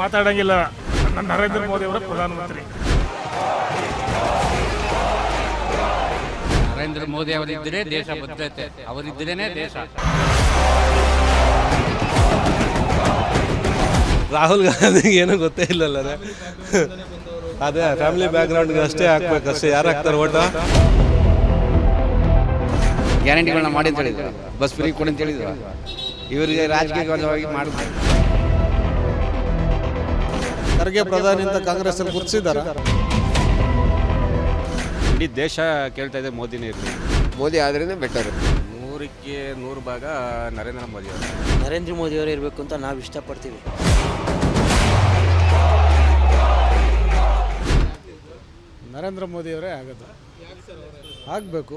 ಮಾತಾಡೋಂಗಿಲ್ಲ. ನರೇಂದ್ರ ಮೋದಿ ಅವರ ಪ್ರಧಾನಮಂತ್ರಿ. ನರೇಂದ್ರ ಮೋದಿ ಅವರಿದ್ದರೆ ದೇಶ ಭದ್ರತೆ, ಅವರಿದ್ದರೇನೆ ದೇಶ. ರಾಹುಲ್ ಗಾಂಧಿಗೆ ಏನೂ ಗೊತ್ತೇ ಇಲ್ಲಲ್ಲ ಅದೇ ಫ್ಯಾಮಿಲಿ ಬ್ಯಾಕ್ಗ್ರೌಂಡ್ಗೆ ಅಷ್ಟೇ ಹಾಕ್ಬೇಕಷ್ಟೇ. ಯಾರು ಹಾಕ್ತಾರೆ ಓಟು? ಗ್ಯಾರಂಟಿಗಳನ್ನ ಮಾಡಿ ಅಂತ ಹೇಳಿದ್ರು, ಬಸ್ ಫ್ರೀ ಕೊಡಿ ಅಂತ ಹೇಳಿದ್ರು. ಇವರಿಗೆ ರಾಜಕೀಯವಾಗಿ ಮಾಡಿದ್ರು. ಖರ್ಗೆ ಪ್ರಧಾನಿ ಅಂತ ಕಾಂಗ್ರೆಸ್ ಅಲ್ಲಿ ಗುರುತಿಸಿದ್ದಾರೆ. ಇಡೀ ದೇಶ ಕೇಳ್ತಾ ಇದೆ ಮೋದಿನೇ ಇರಲಿ. ಮೋದಿ ಆದ್ರೇನೆ ಬೆಟರ್. 100ಕ್ಕೆ 100 ಭಾಗ ನರೇಂದ್ರ ಮೋದಿ ಅವರು. ನರೇಂದ್ರ ಮೋದಿ ಅವರೇ ಇರಬೇಕು ಅಂತ ನಾವು ಇಷ್ಟಪಡ್ತೀವಿ. ನರೇಂದ್ರ ಮೋದಿಯವರೇ ಆಗೋದು, ಆಗಬೇಕು.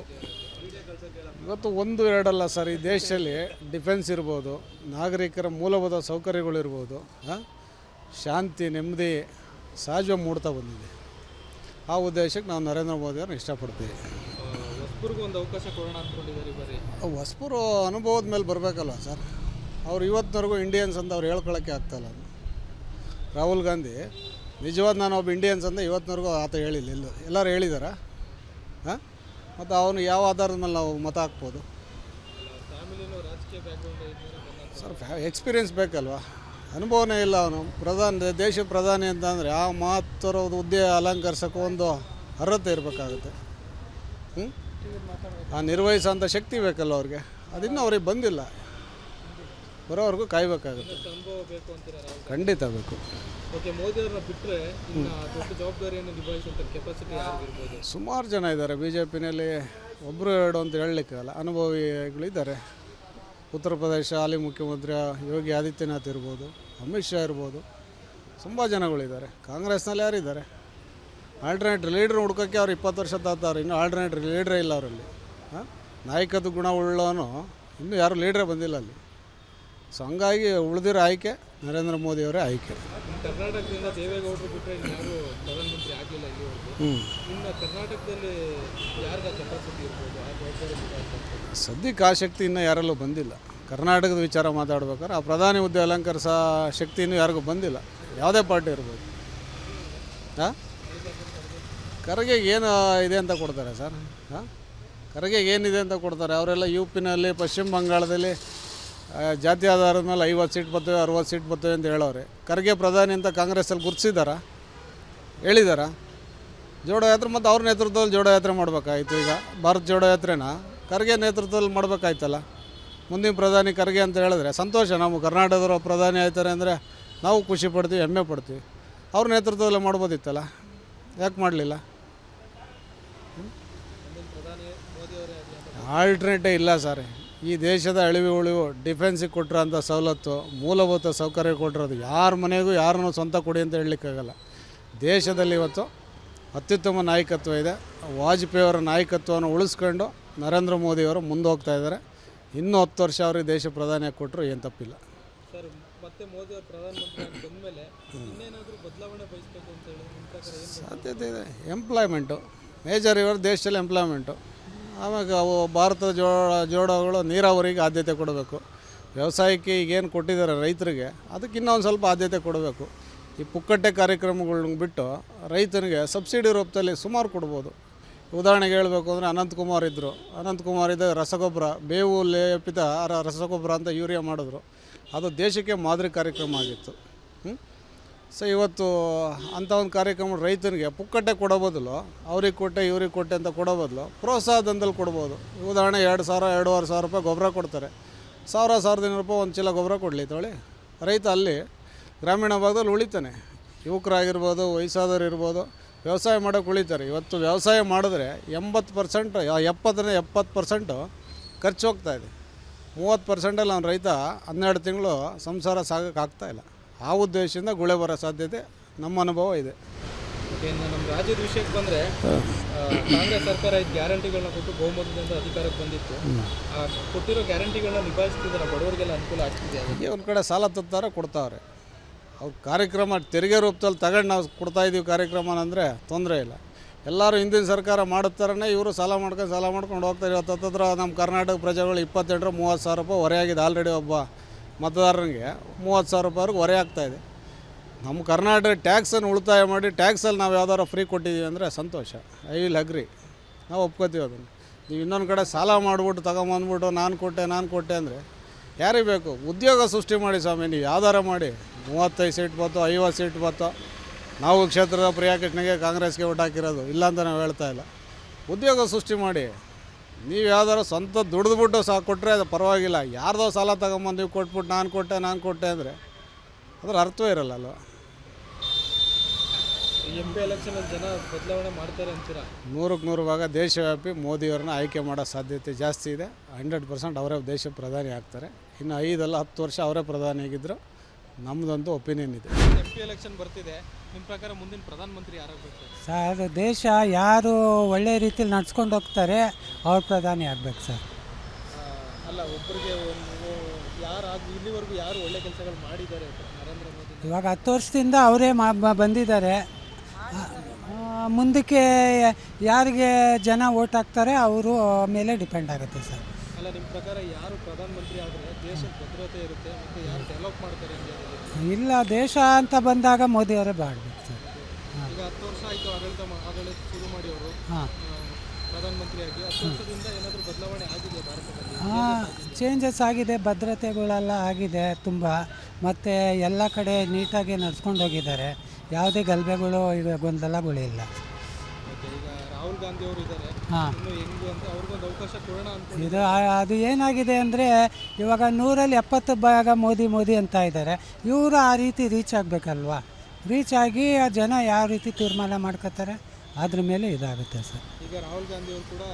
ಇವತ್ತು 1-2 ಸರ್, ಈ ದೇಶದಲ್ಲಿ ಡಿಫೆನ್ಸ್ ಇರ್ಬೋದು, ನಾಗರಿಕರ ಮೂಲಭೂತ ಸೌಕರ್ಯಗಳಿರ್ಬೋದು, ಶಾಂತಿ ನೆಮ್ಮದಿ ಸಹಜವಾಗಿ ಮೂಡ್ತಾ ಬಂದಿದೆ. ಆ ಉದ್ದೇಶಕ್ಕೆ ನಾವು ನರೇಂದ್ರ ಮೋದಿಯವ್ರನ್ನ ಇಷ್ಟಪಡ್ತೀವಿ. ಹೊಸಬರು ಅನುಭವದ ಮೇಲೆ ಬರಬೇಕಲ್ವ ಸರ್. ಅವ್ರು ಇವತ್ತಿನವರೆಗೂ ಇಂಡಿಯನ್ಸ್ ಅಂತ ಅವ್ರು ಹೇಳ್ಕೊಳ್ಳೋಕ್ಕೆ ಆಗ್ತಾಯಿಲ್ಲ. ರಾಹುಲ್ ಗಾಂಧಿ ನಿಜವಾದ ನಾನು ಒಬ್ಬ ಇಂಡಿಯನ್ಸ್ ಅಂತ ಇವತ್ತಿನವರೆಗೂ ಆತ ಹೇಳಿಲ್ಲ. ಎಲ್ಲರೂ ಹೇಳಿದಾರ? ಹಾಂ, ಮತ್ತು ಅವನು ಯಾವ ಆಧಾರದ ಮೇಲೆ ನಾವು ಮತ ಹಾಕ್ಬೋದು ಸರ್? ಎಕ್ಸ್ಪೀರಿಯೆನ್ಸ್ ಬೇಕಲ್ವ, ಅನುಭವನೇ ಇಲ್ಲ. ಅವನು ದೇಶದ ಪ್ರಧಾನಿ ಅಂತ ಅಂದರೆ ಆ ಮಹತ್ತರ ಹುದ್ದೆ ಅಲಂಕರಿಸೋಕೆ ಒಂದು ಅರ್ಹತೆ ಇರಬೇಕಾಗುತ್ತೆ. ಆ ನಿರ್ವಹಿಸೋಂಥ ಶಕ್ತಿ ಬೇಕಲ್ಲ ಅವ್ರಿಗೆ, ಅದಿನ್ನೂ ಅವ್ರಿಗೆ ಬಂದಿಲ್ಲ. ಬರೋವರೆಗೂ ಕಾಯಬೇಕಾಗುತ್ತೆ. ಖಂಡಿತ ಬೇಕು. ಸುಮಾರು ಜನ ಇದ್ದಾರೆ ಬಿ ಜೆ ಪಿನಲ್ಲಿ, ಒಬ್ಬರು ಎರಡು ಅಂತ ಹೇಳಲಿಕ್ಕಾಗಲ್ಲ. ಅನುಭವಿಗಳಿದ್ದಾರೆ. ಉತ್ತರ ಪ್ರದೇಶ ಹಾಲಿ ಮುಖ್ಯಮಂತ್ರಿ ಯೋಗಿ ಆದಿತ್ಯನಾಥ್ ಇರ್ಬೋದು, ಅಮಿತ್ ಶಾ ಇರ್ಬೋದು, ತುಂಬ ಜನಗಳಿದ್ದಾರೆ. ಕಾಂಗ್ರೆಸ್ನಲ್ಲಿ ಯಾರಿದ್ದಾರೆ? ಆಲ್ಟರ್ನೇಟ್ ಲೀಡ್ರ್ ಹುಡ್ಕೋಕ್ಕೆ ಅವ್ರು 20 ವರ್ಷ ತಾತಾರೆ, ಇನ್ನೂ ಆಲ್ಟರ್ನೇಟ್ ಲೀಡ್ರೇ ಇಲ್ಲ ಅವರಲ್ಲಿ. ನಾಯಕತ್ವ ಗುಣ ಉಳ್ಳವನು ಇನ್ನೂ ಯಾರೂ ಲೀಡ್ರೇ ಬಂದಿಲ್ಲ ಅಲ್ಲಿ. ಸೊ ಹಂಗಾಗಿ ಉಳಿದಿರೋ ಆಯ್ಕೆ ನರೇಂದ್ರ ಮೋದಿಯವರೇ ಆಯ್ಕೆ. ಕರ್ನಾಟಕದಿಂದ ದೇವೇಗೌಡರು ಬಿಟ್ಟರೆ ಯಾರು ಪ್ರಧಾನಮಂತ್ರಿ ಆಗಲಿಲ್ಲ ಇಲ್ಲಿವರೆಗೂ. ಇನ್ನು ಕರ್ನಾಟಕದಲ್ಲಿ ಯಾರಿಗ ಕೆಪಾಸಿಟಿ ಇರ್ಬೋದು? ಸದ್ಯಕ್ಕೆ ಆ ಶಕ್ತಿ ಇನ್ನೂ ಯಾರಲ್ಲೂ ಬಂದಿಲ್ಲ. ಕರ್ನಾಟಕದ ವಿಚಾರ ಮಾತಾಡ್ಬೇಕಾದ್ರೆ ಆ ಪ್ರಧಾನಿ ಹುದ್ದೆ ಅಲಂಕರಿಸೋ ಶಕ್ತಿ ಇನ್ನೂ ಯಾರಿಗೂ ಬಂದಿಲ್ಲ, ಯಾವುದೇ ಪಾರ್ಟಿ ಇರ್ಬೋದು. ಹಾಂ, ಖರ್ಗೆಗೆ ಏನು ಇದೆ ಅಂತ ಕೊಡ್ತಾರೆ ಸರ್? ಹಾಂ, ಖರ್ಗೆಗೆ ಏನಿದೆ ಅಂತ ಕೊಡ್ತಾರೆ? ಅವರೆಲ್ಲ ಯು ಪಿನಲ್ಲಿ, ಪಶ್ಚಿಮ ಬಂಗಾಳದಲ್ಲಿ ಜಾತಿ ಆಧಾರದ ಮೇಲೆ 50 ಸೀಟ್ ಬರ್ತವೆ, 60 ಸೀಟ್ ಬರ್ತವೆ ಅಂತ ಹೇಳೋರೆ. ಖರ್ಗೆ ಪ್ರಧಾನಿ ಅಂತ ಕಾಂಗ್ರೆಸ್ಸಲ್ಲಿ ಗುರುತಿಸಿದಾರಾ? ಹೇಳಿದಾರಾ? ಜೋಡೋ ಯಾತ್ರೆ ಮತ್ತು ಅವ್ರ ನೇತೃತ್ವದಲ್ಲಿ ಜೋಡೋ ಯಾತ್ರೆ ಮಾಡಬೇಕಾಯ್ತು. ಈಗ ಭಾರತ್ ಜೋಡೋ ಯಾತ್ರೆನ ಖರ್ಗೆ ನೇತೃತ್ವದಲ್ಲಿ ಮಾಡಬೇಕಾಯ್ತಲ್ಲ. ಮುಂದಿನ ಪ್ರಧಾನಿ ಖರ್ಗೆ ಅಂತ ಹೇಳಿದ್ರೆ ಸಂತೋಷ. ನಾವು ಕರ್ನಾಟಕದವರು ಪ್ರಧಾನಿ ಆಯ್ತಾರೆ ಅಂದರೆ ನಾವು ಖುಷಿ ಪಡ್ತೀವಿ, ಹೆಮ್ಮೆ ಪಡ್ತೀವಿ. ಅವ್ರ ನೇತೃತ್ವದಲ್ಲೇ ಮಾಡ್ಬೋದಿತ್ತಲ್ಲ, ಯಾಕೆ ಮಾಡಲಿಲ್ಲ? ಆಲ್ಟರ್ನೇಟೇ ಇಲ್ಲ ಸರ್. ಈ ದೇಶದ ಉಳಿವು ಡಿಫೆನ್ಸಿಗೆ ಕೊಟ್ಟಿರೋಂಥ ಸವಲತ್ತು, ಮೂಲಭೂತ ಸೌಕರ್ಯ ಕೊಟ್ಟಿರೋದು ಯಾರ ಮನೆಗೂ ಯಾರನ್ನೂ ಸ್ವಂತ ಕೊಡಿ ಅಂತ ಹೇಳಲಿಕ್ಕಾಗಲ್ಲ. ದೇಶದಲ್ಲಿ ಇವತ್ತು ಅತ್ಯುತ್ತಮ ನಾಯಕತ್ವ ಇದೆ. ವಾಜಪೇಯಿಯವರ ನಾಯಕತ್ವವನ್ನು ಉಳಿಸ್ಕೊಂಡು ನರೇಂದ್ರ ಮೋದಿಯವರು ಮುಂದೆ ಹೋಗ್ತಾ ಇದ್ದಾರೆ. ಇನ್ನೂ 10 ವರ್ಷ ಅವ್ರಿಗೆ ದೇಶ ಪ್ರಧಾನಿಯಾಗಿ ಕೊಟ್ಟರು ಏನು ತಪ್ಪಿಲ್ಲ ಸರ್. ಮತ್ತೆ ಮೋದಿ ಅವರು ಪ್ರಧಾನಮಂತ್ರಿ ಬಂದಮೇಲೆ ಇನ್ನೇನಾದರೂ ಬದಲಾವಣೆ ಬಯಸಬೇಕು ಅಂತ ಹೇಳಿ ಸಾಧ್ಯತೆ ಇದೆ. ಎಂಪ್ಲಾಯ್ಮೆಂಟು ಮೇಜರ್ ಇವರು ದೇಶದಲ್ಲಿ ಎಂಪ್ಲಾಯ್ಮೆಂಟು. ಆಮೇಲೆ ಅವು ಭಾರತದ ಜೋಡಗಳು ನೀರಾವರಿಗೆ ಆದ್ಯತೆ ಕೊಡಬೇಕು. ವ್ಯವಸಾಯಕ್ಕೆ ಈಗೇನು ಕೊಟ್ಟಿದ್ದಾರೆ ರೈತರಿಗೆ, ಅದಕ್ಕೆ ಇನ್ನೊಂದು ಸ್ವಲ್ಪ ಆದ್ಯತೆ ಕೊಡಬೇಕು. ಈ ಪುಕ್ಕಟ್ಟೆ ಕಾರ್ಯಕ್ರಮಗಳನ್ನ ಬಿಟ್ಟು ರೈತನಿಗೆ ಸಬ್ಸಿಡಿ ರೂಪದಲ್ಲಿ ಸುಮಾರು ಕೊಡ್ಬೋದು. ಉದಾಹರಣೆಗೆ ಹೇಳಬೇಕು ಅಂದರೆ ಅನಂತಕುಮಾರ್ ಇದ್ದಾಗ ರಸಗೊಬ್ಬರ, ಬೇವು ಲೇಪಿತ ರಸಗೊಬ್ಬರ ಅಂತ ಯೂರಿಯಾ ಮಾಡಿದ್ರು. ಅದು ದೇಶಕ್ಕೆ ಮಾದರಿ ಕಾರ್ಯಕ್ರಮ ಆಗಿತ್ತು. ಸೊ ಇವತ್ತು ಅಂಥ ಒಂದು ಕಾರ್ಯಕ್ರಮ ರೈತನಿಗೆ ಪುಕ್ಕಟ್ಟೆ ಕೊಡೋ ಬದಲು ಅವ್ರಿಗೆ ಕೊಟ್ಟೆ ಇವ್ರಿಗೆ ಕೊಟ್ಟೆ ಅಂತ ಕೊಡೋ ಬದಲು ಪ್ರೋತ್ಸಾಹಧನದಲ್ಲಿ ಕೊಡ್ಬೋದು. ಉದಾಹರಣೆ 2,000-2,500 ರೂಪಾಯಿ ಗೊಬ್ಬರ ಕೊಡ್ತಾರೆ. 1,000-1,500 ರೂಪಾಯಿ ಒಂದು ಚೀಲ ಗೊಬ್ಬರ ಕೊಡಲಿ ತೊಳಿ, ರೈತ ಅಲ್ಲಿ ಗ್ರಾಮೀಣ ಭಾಗದಲ್ಲಿ ಉಳಿತಾನೆ. ಯುವಕರಾಗಿರ್ಬೋದು, ವಯಸ್ಸಾದವ್ರು ಇರ್ಬೋದು, ವ್ಯವಸಾಯ ಮಾಡೋಕೆ ಉಳಿತಾರೆ. ಇವತ್ತು ವ್ಯವಸಾಯ ಮಾಡಿದ್ರೆ 80%, 70% ಖರ್ಚು ಹೋಗ್ತಾಯಿದೆ. 30%ಅಲ್ಲಿ ಅವ್ನು ರೈತ 12 ತಿಂಗಳು ಸಂಸಾರ ಸಾಗೋಕ್ಕಾಗ್ತಾಯಿಲ್ಲ. ಆ ಉದ್ದೇಶದಿಂದ ಗುಳೆ ಬರೋ ಸಾಧ್ಯತೆ ನಮ್ಮ ಅನುಭವ ಇದೆ. ನಮ್ಮ ರಾಜ್ಯದ ವಿಷಯಕ್ಕೆ ಬಂದರೆ ಕಾಂಗ್ರೆಸ್ ಸರ್ಕಾರ 5 ಗ್ಯಾರಂಟಿಗಳನ್ನ ಕೊಟ್ಟು ಬಹುಮತದಿಂದ ಅಧಿಕಾರಕ್ಕೆ ಬಂದಿತ್ತು. ಕೊಟ್ಟಿರೋ ಗ್ಯಾರಂಟಿಗಳನ್ನ ನಿಭಾಯಿಸ್ತಿದ್ದಾರೆ, ಬಡವರಿಗೆಲ್ಲ ಅನುಕೂಲ ಆಗ್ತಿದೆ. ಒಂದು ಕಡೆ ಸಾಲ ತತ್ತಾರೆ, ಕೊಡ್ತಾವ್ರೆ. ಅವ್ರು ಕಾರ್ಯಕ್ರಮ ತೆರಿಗೆ ರೂಪದಲ್ಲಿ ತಗೊಂಡು ನಾವು ಕೊಡ್ತಾಯಿದ್ದೀವಿ ಕಾರ್ಯಕ್ರಮ ಅಂದರೆ ತೊಂದರೆ ಇಲ್ಲ. ಎಲ್ಲರೂ ಹಿಂದಿನ ಸರ್ಕಾರ ಮಾಡುತ್ತಾರೇ ಇವರು ಸಾಲ ಮಾಡ್ಕೊಂಡು ಹೋಗ್ತಾರೆ. ಇವತ್ತು ಹತ್ತಿರ ನಮ್ಮ ಕರ್ನಾಟಕ ಪ್ರಜೆಗಳು 28-30 ಸಾವಿರ ರೂಪಾಯಿ ಹೊರೆ ಆಗಿದೆ. ಆಲ್ರೆಡಿ ಒಬ್ಬ ಮತದಾರನಿಗೆ 30,000 ರೂಪಾಯಿವರೆಗೆ ಹೊರೆ ಆಗ್ತಾಯಿದೆ. ನಮ್ಮ ಕರ್ನಾಟಕ ಟ್ಯಾಕ್ಸನ್ನು ಉಳಿತಾಯ ಮಾಡಿ ಟ್ಯಾಕ್ಸಲ್ಲಿ ನಾವು ಯಾವ್ದಾರು ಫ್ರೀ ಕೊಟ್ಟಿದ್ದೀವಿ ಅಂದರೆ ಸಂತೋಷ. ಐ ವಿಲ್ ಅಗ್ರಿ, ನಾವು ಒಪ್ಕೋತೀವಿ ಅದನ್ನು. ನೀವು ಇನ್ನೊಂದು ಕಡೆ ಸಾಲ ಮಾಡಿಬಿಟ್ಟು ತಗೊಂಬಂದ್ಬಿಟ್ಟು ನಾನು ಕೊಟ್ಟೆ ಅಂದರೆ ಯಾರಿಗೆ ಬೇಕು? ಉದ್ಯೋಗ ಸೃಷ್ಟಿ ಮಾಡಿ ಸ್ವಾಮಿ, ನೀವು ಯಾವ್ದಾರ ಮಾಡಿ. 35 ಸೀಟ್ ಬಂತು, 50 ಸೀಟ್ ಬಂತು. ನಾವು ಕ್ಷೇತ್ರದ ಪ್ರಿಯಾ ಕೃಷ್ಣಗೆ ಕಾಂಗ್ರೆಸ್ಗೆ ಓಟ್ ಹಾಕಿರೋದು, ಇಲ್ಲ ಅಂತ ನಾವು ಹೇಳ್ತಾ ಇಲ್ಲ. ಉದ್ಯೋಗ ಸೃಷ್ಟಿ ಮಾಡಿ. ನೀವು ಯಾವ್ದಾರು ಸ್ವಂತ ದುಡಿದ್ಬಿಟ್ಟು ಕೊಟ್ಟರೆ ಅದು ಪರವಾಗಿಲ್ಲ. ಯಾರ್ದೋ ಸಾಲ ತಗೊಂಬಂದು ನೀವು ಕೊಟ್ಬಿಟ್ಟು ನಾನು ಕೊಟ್ಟೆ ಅಂದರೆ ಅದ್ರ ಅರ್ಥವೇ ಇರಲ್ಲ ಅಲ್ವ. MP ಎಲೆಕ್ಷನಲ್ಲಿ ಜನ ಬದಲಾವಣೆ ಮಾಡ್ತಾರೆ ಅಂತೀರಾ? 100ಕ್ಕೆ 100 ಭಾಗ ದೇಶವ್ಯಾಪಿ ಮೋದಿಯವ್ರನ್ನ ಆಯ್ಕೆ ಮಾಡೋ ಸಾಧ್ಯತೆ ಜಾಸ್ತಿ ಇದೆ. 100% ಅವರೇ ದೇಶ ಪ್ರಧಾನಿ ಆಗ್ತಾರೆ. ಇನ್ನು 5 ಅಲ್ಲ 10 ವರ್ಷ ಅವರೇ ಪ್ರಧಾನಿ ಆಗಿದ್ದರು ನಮ್ಮದಂತೂ ಒಪಿನಿಯನ್ ಇದೆ. MP ಎಲೆಕ್ಷನ್ ಬರ್ತಿದೆ, ನಿಮ್ಮ ಪ್ರಕಾರ ಮುಂದಿನ ಪ್ರಧಾನಮಂತ್ರಿ ಯಾರಾಗಬೇಕು ಸರ್? ದೇಶ ಯಾರು ಒಳ್ಳೆ ರೀತಿಯಲ್ಲಿ ನಡ್ಸ್ಕೊಂಡು ಹೋಗ್ತಾರೆ ಅವ್ರು ಪ್ರಧಾನಿ ಆಗಬೇಕು ಸರ್. ಅಲ್ಲ, ಒಬ್ಬರಿಗೆ ಇಲ್ಲಿವರೆಗೂ ಯಾರು ಒಳ್ಳೆ ಕೆಲಸಗಳು ಮಾಡಿದ್ದಾರೆ ನರೇಂದ್ರ ಮೋದಿ? ಇವಾಗ 10 ವರ್ಷದಿಂದ ಅವರೇ ಬಂದಿದ್ದಾರೆ. ಮುಂದಕ್ಕೆ ಯಾರಿಗೆ ಜನ ಓಟ್ ಹಾಕ್ತಾರೆ ಅವರು ಮೇಲೆ ಡಿಪೆಂಡ್ ಆಗುತ್ತೆ ಸರ್. ಅಲ್ಲ, ನಿಮ್ಮ ಪ್ರಕಾರ ಯಾರು ಪ್ರಧಾನಮಂತ್ರಿ ಆದರೆ ದೇಶದ ಭದ್ರತೆ ಇರುತ್ತೆ ಮತ್ತು ಯಾರು ಡೆವಲಪ್ ಮಾಡ್ತಾರೆ ಇಂಡಿಯಾದಲ್ಲಿ? ಇಲ್ಲ, ದೇಶ ಅಂತ ಬಂದಾಗ ಮೋದಿಯವರೇ ಮಾಡಬೇಕು ಸರ್. ಈಗ 10 ವರ್ಷ ಆಯಿತು ಆಡಳಿತ ಶುರು ಮಾಡಿ ಅವರು ಹಾಂ, ಪ್ರಧಾನಮಂತ್ರಿಯಾಗಿ. 10 ವರ್ಷದಿಂದ ಏನಾದರೂ ಬದಲಾವಣೆ ಆಗಿದೆ ಭಾರತದಲ್ಲಿ? ಚೇಂಜಸ್ ಆಗಿದೆ, ಭದ್ರತೆಗಳೆಲ್ಲ ಆಗಿದೆ ತುಂಬ. ಮತ್ತು ಎಲ್ಲ ಕಡೆ ನೀಟಾಗಿ ನಡ್ಸ್ಕೊಂಡು ಹೋಗಿದ್ದಾರೆ. ಯಾವುದೇ ಗಲಭೆಗಳು ಈಗ ಗೊಂದಲಗಳಿಲ್ಲ. ಈಗ ರಾಹುಲ್ ಗಾಂಧಿ ಅವರು ಇದ್ದಾರೆ, ಹಾಂ, ಇನ್ನು ಹೆಂಗು ಅಂತ ಅವ್ರಿಗೊಂದು ಅವಕಾಶ ಕೊಡೋಣ ಅಂತ. ಅದು ಏನಾಗಿದೆ ಅಂದರೆ ಇವಾಗ 100ರಲ್ಲಿ 70 ಭಾಗ ಮೋದಿ ಅಂತ ಇದ್ದಾರೆ. ಇವರು ಆ ರೀತಿ ರೀಚ್ ಆಗಬೇಕಲ್ವಾ? ರೀಚ್ ಆಗಿ ಆ ಜನ ಯಾವ ರೀತಿ ತೀರ್ಮಾನ ಮಾಡ್ಕೋತಾರೆ ಅದ್ರ ಮೇಲೆ ಇದಾಗುತ್ತೆ ಸರ್. ಈಗ ರಾಹುಲ್ ಗಾಂಧಿ ಅವರು ಕೂಡ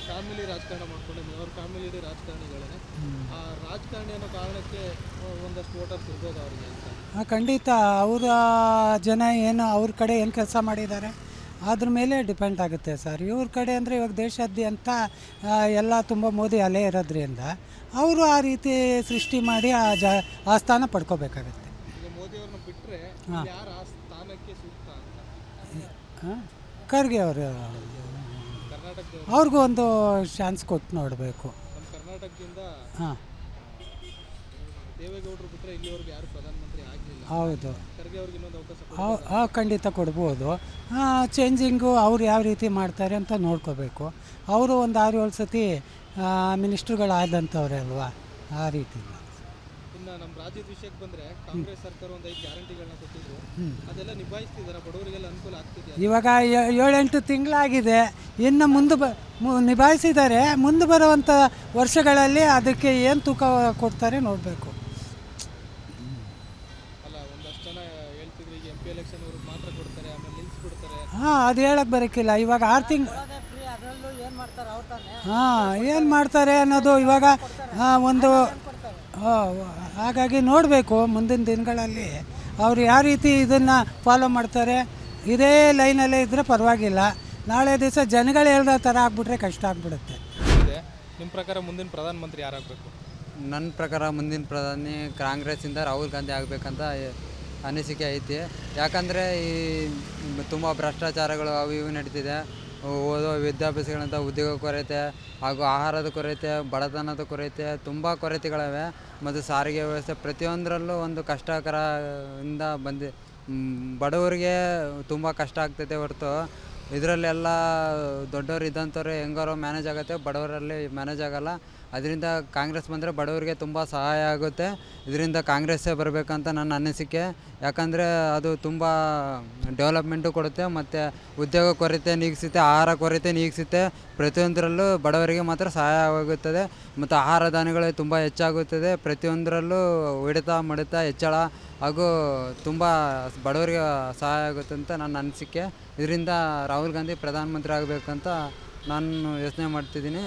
ಫ್ಯಾಮಿಲಿ ರಾಜಕಾರಣ ಮಾಡ್ಕೊಂಡಿದ್ದಾರೆ. ಅವ್ರ ಫ್ಯಾಮಿಲಿ ರಾಜಕಾರಣಿಗಳೇ. ಆ ರಾಜಕಾರಣಿ ಅನ್ನೋ ಕಾರಣಕ್ಕೆ ಒಂದಷ್ಟು ವೋಟರ್ಸ್ ಇರ್ಬೋದು ಅವ್ರಿಗೆ ಅಂತ. ಖಂಡಿತ ಅವರ ಜನ ಏನು ಅವ್ರ ಕಡೆ ಏನು ಕೆಲಸ ಮಾಡಿದ್ದಾರೆ ಅದ್ರ ಮೇಲೆ ಡಿಪೆಂಡ್ ಆಗುತ್ತೆ ಸರ್. ಇವ್ರ ಕಡೆ ಅಂದರೆ ಇವಾಗ ದೇಶಾದ್ಯಂತ ಎಲ್ಲ ತುಂಬ ಮೋದಿ ಅಲೆ ಇರೋದ್ರಿಂದ ಅವರು ಆ ರೀತಿ ಸೃಷ್ಟಿ ಮಾಡಿ ಆ ಸ್ಥಾನ ಪಡ್ಕೋಬೇಕಾಗತ್ತೆ. ಈಗ ಮೋದಿಯವ್ರನ್ನ ಬಿಟ್ಟರೆ ಯಾರು ಆ ಸ್ಥಾನಕ್ಕೆ ಸೂಕ್ತ ಅಂತ? ಖರ್ಗೆ ಅವರು, ಕರ್ನಾಟಕದ ಅವ್ರಿಗೂ ಒಂದು ಚಾನ್ಸ್ ಕೊಟ್ಟು ನೋಡಬೇಕು. ನಮ್ಮ ಕರ್ನಾಟಕದಿಂದ ಹಾಂ, ದೇವೇಗೌಡರು ಬಿಟ್ಟರೆ ಇಲ್ಲಿವರೆಗೂ ಯಾರು ಪ್ರಧಾನಮಂತ್ರಿ ಆಗಲಿಲ್ಲ. ಹೌದು, ಖರ್ಗೆ ಅವ್ರಿಗೆ ಇನ್ನೊಂದು ಅವಕಾಶ ಖಂಡಿತ ಕೊಡ್ಬೋದು. ಚೇಂಜಿಂಗು ಅವ್ರು ಯಾವ ರೀತಿ ಮಾಡ್ತಾರೆ ಅಂತ ನೋಡ್ಕೋಬೇಕು. ಅವರು ಒಂದು 6-7 ಸತಿ ಮಿನಿಸ್ಟ್ರುಗಳಾದಂಥವ್ರೆ ಅಲ್ವಾ, ಆ ರೀತಿ. ಇನ್ನು ನಮ್ಮ ರಾಜ್ಯದ ವಿಷಯಕ್ಕೆ ಬಂದರೆ ಕಾಂಗ್ರೆಸ್ ಸರ್ಕಾರ ಒಂದು 5 ಗ್ಯಾರಂಟಿಗಳನ್ನ ಕೊಟ್ಟಿದ್ರು, ಅದೆಲ್ಲ ನಿಭಾಯಿಸ್ತಿದ್ದಾರೆ, ಬಡವರಿಗೆಲ್ಲ ಅನುಕೂಲ ಆಗ್ತಿದೆ. ಇವಾಗ 7-8 ತಿಂಗಳಾಗಿದೆ, ಇನ್ನು ನಿಭಾಯಿಸಿದ್ದಾರೆ. ಮುಂದೆ ಬರುವಂಥ ವರ್ಷಗಳಲ್ಲಿ ಅದಕ್ಕೆ ಏನು ತೂಕ ಕೊಡ್ತಾರೆ ನೋಡಬೇಕು. ಅಲ್ಲ, ಒಂದಷ್ಟು ಜನ ಹೇಳ್ತಿದ್ರು ಈಗ MP ಎಲೆಕ್ಷನ್ ಅವ್ರಿಗೆ ಮಾತ್ರ ಕೊಡ್ತಾರೆ, ಆಮೇಲೆ ನಿಲ್ಲಿಸ್ಬಿಡ್ತಾರೆ. ಹಾಂ, ಅದು ಹೇಳಕ್ಕೆ ಬರೋಕ್ಕಿಲ್ಲ. ಇವಾಗ 6 ತಿಂಗಳು ಏನು ಮಾಡ್ತಾರೆ ಅನ್ನೋದು ಇವಾಗ ಒಂದು ಹಾಗಾಗಿ ನೋಡಬೇಕು ಮುಂದಿನ ದಿನಗಳಲ್ಲಿ ಅವರು ಯಾವ ರೀತಿ ಇದನ್ನು ಫಾಲೋ ಮಾಡ್ತಾರೆ. ಇದೇ ಲೈನಲ್ಲೇ ಇದ್ದರೆ ಪರವಾಗಿಲ್ಲ. ನಾಳೆ ದಿವಸ ಜನಗಳು ಹೇಳ್ದ ಥರ ಆಗ್ಬಿಟ್ರೆ ಕಷ್ಟ ಆಗ್ಬಿಡುತ್ತೆ. ನಿಮ್ಮ ಪ್ರಕಾರ ಮುಂದಿನ ಪ್ರಧಾನಮಂತ್ರಿ ಯಾರಾಗಬೇಕು? ನನ್ನ ಪ್ರಕಾರ ಮುಂದಿನ ಪ್ರಧಾನಿ ಕಾಂಗ್ರೆಸ್ಸಿಂದ ರಾಹುಲ್ ಗಾಂಧಿ ಆಗಬೇಕಂತ ಅನಿಸಿಕೆ ಐತಿ. ಯಾಕಂದರೆ ಈ ತುಂಬ ಭ್ರಷ್ಟಾಚಾರಗಳು ಅವು ಇವು ನಡೀತಿದೆ. ಓದೋ ವಿದ್ಯಾಭ್ಯಾಸಗಳಂತ ಉದ್ಯೋಗ ಕೊರತೆ ಹಾಗೂ ಆಹಾರದ ಕೊರತೆ, ಬಡತನದ ಕೊರತೆ, ತುಂಬ ಕೊರತೆಗಳಿವೆ. ಮತ್ತು ಸಾರಿಗೆ ವ್ಯವಸ್ಥೆ ಪ್ರತಿಯೊಂದರಲ್ಲೂ ಒಂದು ಕಷ್ಟಕರದಿಂದ ಬಡವರಿಗೆ ತುಂಬ ಕಷ್ಟ ಆಗ್ತೈತೆ ಹೊರತು ಇದರಲ್ಲೆಲ್ಲ ದೊಡ್ಡವರು ಇದ್ದಂಥವ್ರು ಹೆಂಗಾರೋ ಮ್ಯಾನೇಜ್ ಆಗುತ್ತೆ, ಬಡವರಲ್ಲಿ ಮ್ಯಾನೇಜ್ ಆಗೋಲ್ಲ. ಅದರಿಂದ ಕಾಂಗ್ರೆಸ್ ಬಂದರೆ ಬಡವರಿಗೆ ತುಂಬ ಸಹಾಯ ಆಗುತ್ತೆ. ಇದರಿಂದ ಕಾಂಗ್ರೆಸ್ಸೇ ಬರಬೇಕಂತ ನನ್ನ ಅನಿಸಿಕೆ. ಯಾಕಂದರೆ ಅದು ತುಂಬ ಡೆವಲಪ್ಮೆಂಟು ಕೊಡುತ್ತೆ ಮತ್ತು ಉದ್ಯೋಗ ಕೊರತೆ ನೀಗಿಸುತ್ತೆ, ಆಹಾರ ಕೊರತೆ ನೀಗಿಸುತ್ತೆ. ಪ್ರತಿಯೊಂದರಲ್ಲೂ ಬಡವರಿಗೆ ಮಾತ್ರ ಸಹಾಯವಾಗುತ್ತದೆ ಮತ್ತು ಆಹಾರ ಧಾನ್ಯಗಳು ತುಂಬ ಹೆಚ್ಚಾಗುತ್ತದೆ. ಪ್ರತಿಯೊಂದರಲ್ಲೂ ಹೊಡೆತ ಮಡಿತ ಹೆಚ್ಚಳ ಹಾಗೂ ತುಂಬ ಬಡವರಿಗೆ ಸಹಾಯ ಆಗುತ್ತೆ ಅಂತ ನನ್ನ ಅನಿಸಿಕೆ. ಇದರಿಂದ ರಾಹುಲ್ ಗಾಂಧಿ ಪ್ರಧಾನಮಂತ್ರಿ ಆಗಬೇಕಂತ ನಾನು ಯೋಚನೆ ಮಾಡ್ತಿದ್ದೀನಿ.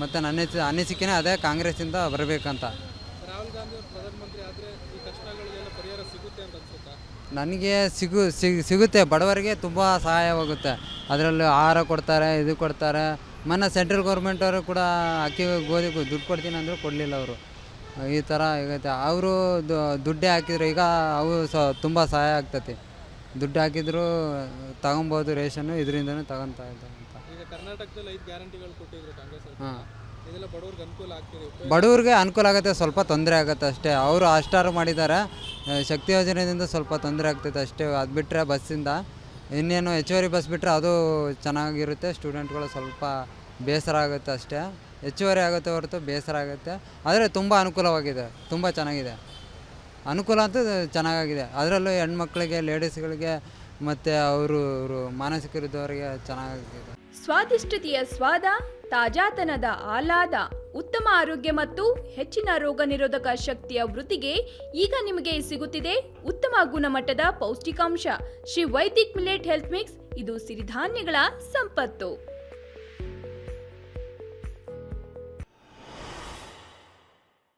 ಮತ್ತು ನನ್ನ ಅನಿಸಿಕೆನೇ ಅದೇ, ಕಾಂಗ್ರೆಸ್ಸಿಂದ ಬರಬೇಕಂತ. ರಾಹುಲ್ ಗಾಂಧಿ ಅವರು ಪ್ರಧಾನಮಂತ್ರಿ ಆದರೆ ಈ ಕಷ್ಟಗಳಿಗೆಲ್ಲ ಪರಿಹಾರ ಸಿಗುತ್ತೆ ಅಂತ ಅನ್ಸುತ್ತಾ? ನನಗೆ ಸಿಗುತ್ತೆ. ಬಡವರಿಗೆ ತುಂಬ ಸಹಾಯವಾಗುತ್ತೆ. ಅದರಲ್ಲಿ ಆಹಾರ ಕೊಡ್ತಾರೆ, ಇದು ಕೊಡ್ತಾರೆ. ಮೊನ್ನೆ ಸೆಂಟ್ರಲ್ ಗೌರ್ಮೆಂಟವರು ಕೂಡ ಅಕ್ಕಿ ಗೋಧಿ ದುಡ್ಡು ಕೊಡ್ತೀನಿ ಅಂದರೂ ಕೊಡಲಿಲ್ಲ ಅವರು. ಈ ಥರ ಆಗೈತೆ. ಅವರು ದುಡ್ಡೇ ಹಾಕಿದ್ರು, ಈಗ ಅವು ತುಂಬ ಸಹಾಯ ಆಗ್ತೈತಿ. ದುಡ್ಡು ಹಾಕಿದ್ರು ತಗೊಬೋದು ರೇಷನ್ನು, ಇದರಿಂದನೂ ತಗೊತಾ ಇದ್ದಾರೆ ಅಂತ. ಈಗ ಕರ್ನಾಟಕದಲ್ಲಿ 5 ಗ್ಯಾರಂಟಿಗಳು ಕೊಟ್ಟಿದ್ರು ಕಾಂಗ್ರೆಸ್ ಸರ್ಕಾರ. ಹಾಂ, ಇದೆಲ್ಲ ಬಡವ್ರಿಗೆ ಅನುಕೂಲ ಆಗ್ತಿದೆ? ಬಡವ್ರಿಗೆ ಅನುಕೂಲ ಆಗುತ್ತೆ, ಸ್ವಲ್ಪ ತೊಂದರೆ ಆಗುತ್ತೆ ಅಷ್ಟೇ. ಅವರು ಅಷ್ಟಾರು ಮಾಡಿದ್ದಾರೆ. ಶಕ್ತಿ ಯೋಜನೆಯಿಂದ ಸ್ವಲ್ಪ ತೊಂದರೆ ಆಗ್ತೈತೆ ಅಷ್ಟೇ. ಅದು ಬಿಟ್ಟರೆ ಬಸ್ಸಿಂದ ಇನ್ನೇನು ಹೆಚ್ಚುವರಿ ಬಸ್ ಬಿಟ್ಟರೆ ಅದು ಚೆನ್ನಾಗಿರುತ್ತೆ. ಸ್ಟೂಡೆಂಟ್ಗಳು ಸ್ವಲ್ಪ ಬೇಸರ ಆಗುತ್ತೆ ಅಷ್ಟೇ, ಹೆಚ್ಚುವರಿ ಆಗುತ್ತೆ ಹೊರತು ಬೇಸರ ಆಗುತ್ತೆ. ಆದರೆ ತುಂಬ ಅನುಕೂಲವಾಗಿದೆ, ತುಂಬ ಚೆನ್ನಾಗಿದೆ. ಅನುಕೂಲ ಅಂತೂ ಚೆನ್ನಾಗಿದೆ. ಅದರಲ್ಲೂ ಹೆಣ್ಮಕ್ಳಿಗೆ, ಲೇಡೀಸ್ಗಳಿಗೆ ಮತ್ತು ಅವರು ಮಾನಸಿಕ ಇದ್ದವರಿಗೆ ಚೆನ್ನಾಗಿದೆ. ಸ್ವಾದಿಷ್ಟತೆಯ ಸ್ವಾದ, ತಾಜಾತನದ ಆಹ್ಲಾದ, ಉತ್ತಮ ಆರೋಗ್ಯ ಮತ್ತು ಹೆಚ್ಚಿನ ರೋಗ ನಿರೋಧಕ ಶಕ್ತಿಯ ವೃದ್ಧಿಗೆ ಈಗ ನಿಮಗೆ ಸಿಗುತ್ತಿದೆ ಉತ್ತಮ ಗುಣಮಟ್ಟದ ಪೌಷ್ಟಿಕಾಂಶ. Shri Vaidik millet health mix, ಇದು ಸಿರಿಧಾನ್ಯಗಳ ಸಂಪತ್ತು.